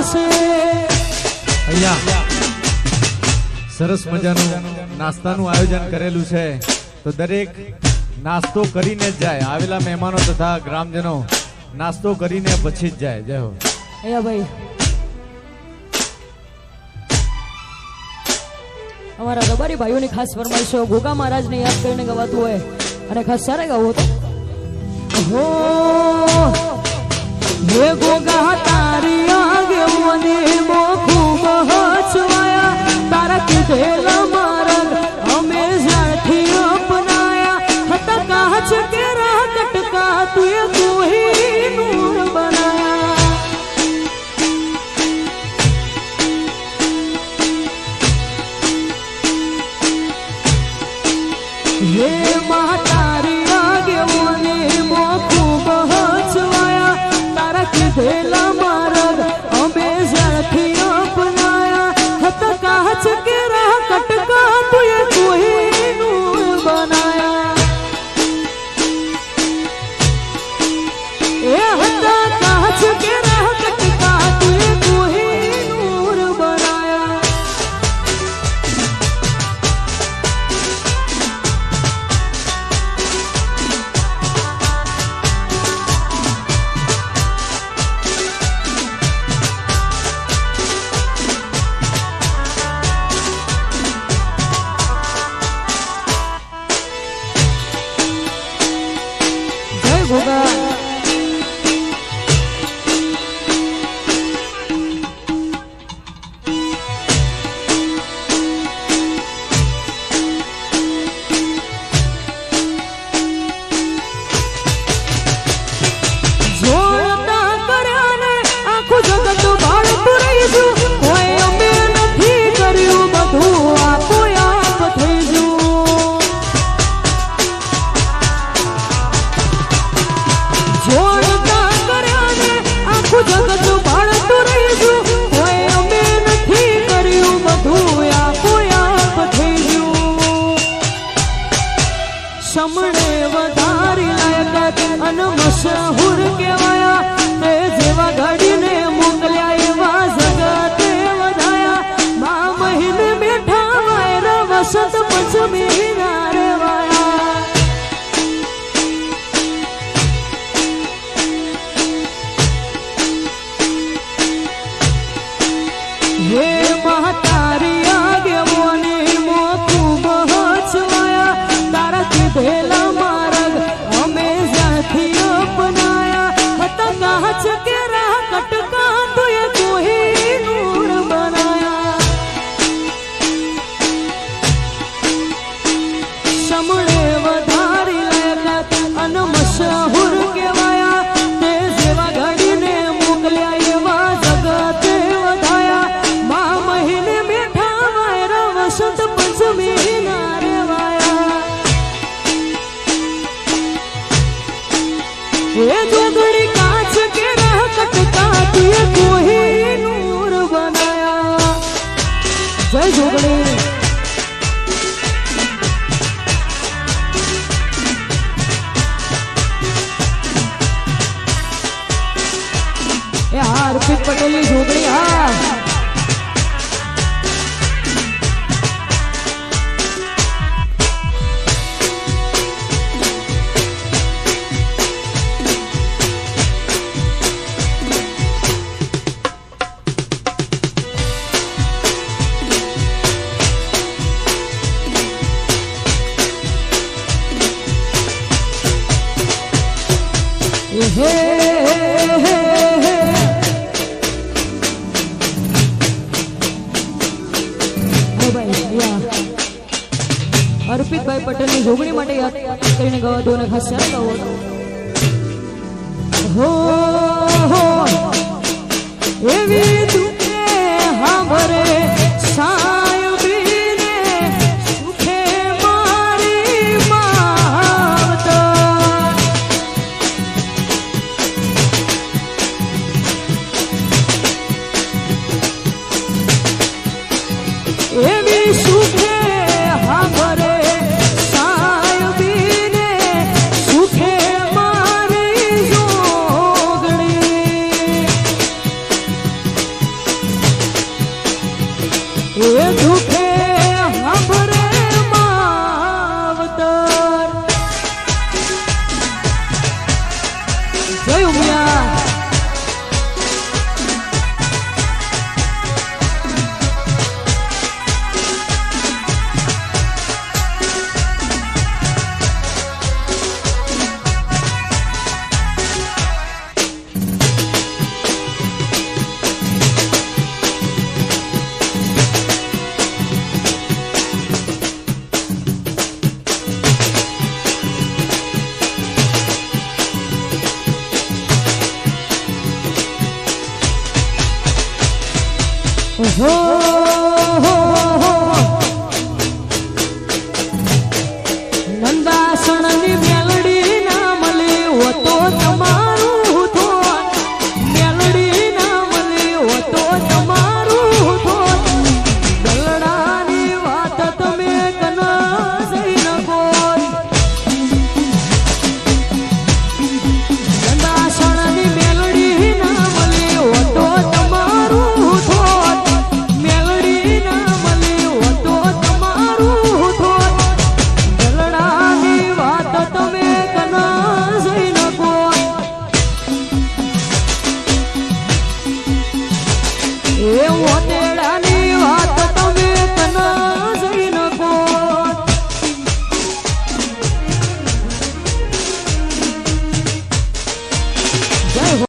આવશે અહીંયા સરસ મજાનું નાસ્તાનું આયોજન કરેલું છે તો દરેક નાસ્તો કરીને જ જાય આવેલા મહેમાનો તથા ગ્રામજનો નાસ્તો કરીને પછી જ જાય જય હો અહીંયા ભાઈ અમારા રબારી ભાઈઓની ખાસ ફરમાઈશો ગોગા મહારાજને યાદ કરીને ગવાતું હોય અને ખાસ સારા ગાવું હતું હો હે ગોગા તારી આગેવાની મો ખૂબ હચવાયા તારા કીધેલા માર્ગ અમે જ્યાંથી અપનાયા હતા કાચ કે રાહ કટકા તુએ કોઈ નૂર બનાયા હે મા તારી આગેવાની મો ખૂબ હચવાયા તારા કીધેલા માર્ગ અમે જ્યાંથી અપનાયા હતા કાચ કે રાહ કટકા તુએ કોઈ નૂર બનાયા એ હતા કાચ કે રાહ કટકા તુએ કોઈ નૂર બનાયા જય ગોગા જોડતા કર્યાને આખું જગત બાળતું રહીશું કોઈ અમે નથી કર્યું બધું આપોઆપ થઈ ગયું જોડતા કર્યાને આખું જગત બાળતું રહીશું કોઈ અમે નથી કર્યું બધું આપોઆપ થઈ ગયું સમણે વધારી લાયકાત અને મશહૂર કહેવાયા તે જેવા ઘડીને મોકલ્યા એવા જગતે વધાયા મા મહિને બેઠા વાયરા વસંત પંચમી ના રેવાયા હે મા તારી આગેવાની મો ખૂબ હચવાયા તારા કીધેલા માર્ગ અમે જ્યાંથી અપનાયા હતા કાચ કે રાહ કટકા તુએ કોઈ નૂર બનાયા સમણે વધારી લાયકાત અને મશહૂર કહેવાયા તે જેવા ઘડીને મોકલ્યા એવા જગતે વધાયા મા મહિને બેઠા વાયરા વસંત પંચમી ના રેવાયા એ જોગણી કાચ કે રાહ કટકા તુએ કોઈ નૂર બનાયા જય જોગણી એ હાર્દિક પટેલની જોગણી હા હે અર્પિતભાઈ પટેલની જોગણી માટે યાદ કરીને ગવા દો અને ખાસ યાદ ગાવો હો એવી દુખે હાંભરે સાયબીને સુખે મારી માવતર એવી સુખે હાંભરે સાયબીને સુખે મારી જોગણી એ દુખે હમરે માવતર જય ઉમિયા નંદાસણની મેલડી ના મળી હોતો તમારું થોત મેલડી ના મળી હોતો તમારું થોત દલડાની વાત તમે કના જઈ નકો નંદાસણની મેલડી ના મળી હોતો તમારું થોત મેલડી ના મળી હોતો તમારું થોત દલડાની વાત તમે કના જઈ નકો એ મોટેડાની વાત તમે કના જઈ નકો જય હો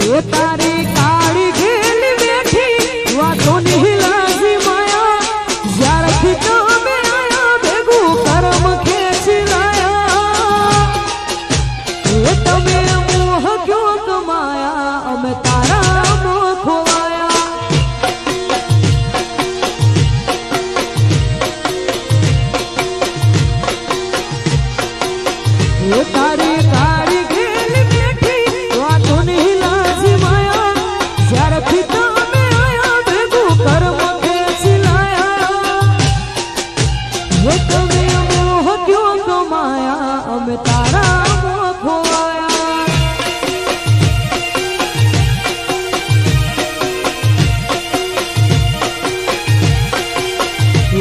એ તારી કાળી ઘેલી બેઠી વાતોની લાજી માયા જ્યારથી તમે આયા ભેગું કરમ ખેંચી લાયા એ તમે મોહ ક્યો કમાયા અમે તારા મોહ ખોવાયા એ તારી કાળી ઘેલી બેઠી વાતોની લાજી માયા જ્યારથી તમે આયા ભેગું કરમ ખેંચી લાયા એ તમે મોહ ક્યો કમાયા અમે તારા મોહ ખોવાયા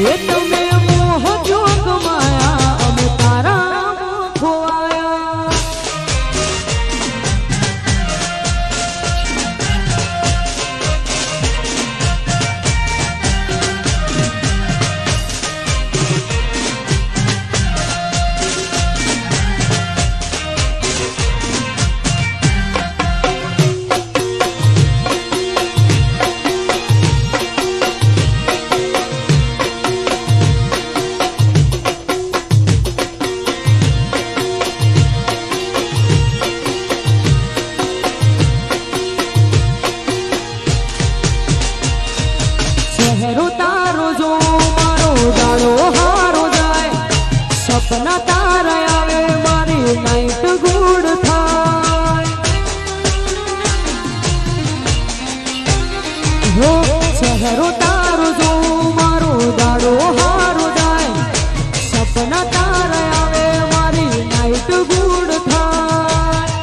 એ તમે મોહ ક્યો કમાયા અમે તારા મોહ ખોવાયા ચહેરો તારો જો મારો દાડો હારો જાય સપના તારા આવે મારી નાઈટ ગુડ થાય હો ચહેરો તારો જો મારો દાડો હારો જાય સપના તારા આવે મારી નાઈટ ગુડ થાય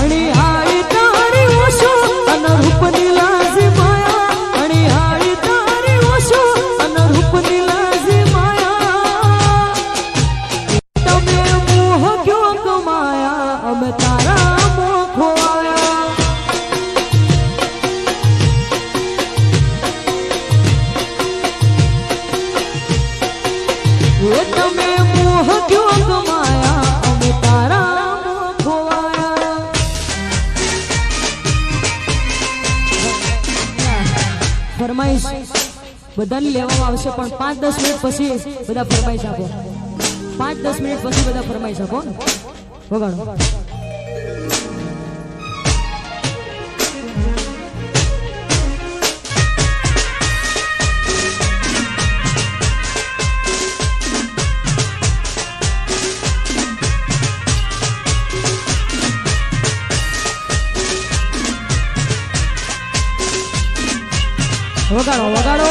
અણી હાઈ તારી ઓછો અને રૂપની લાજી માયા અણી હાઈ તારી ઓછો અને રૂપની લાજી માયા તમે મોહ ક્યો કમાયા અમે તારા મોહ ખોવાયા એ તમે મોહ ક્યો કમાયા અમે તારા મોહ ખોવાયા ફરમાઈશ બધાની લેવામાં આવશે પણ 5-10 મિનિટ પછી બધા ફરમાઈશ આપો 5-10 મિનિટ પછી બધા ફરમાઈશ આપો વગાડો વગાડો વગાડો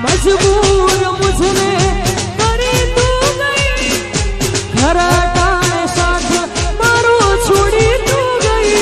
मजबूर मुझने करे तू गई घराटाने साथ मारो छोड़ी तू गई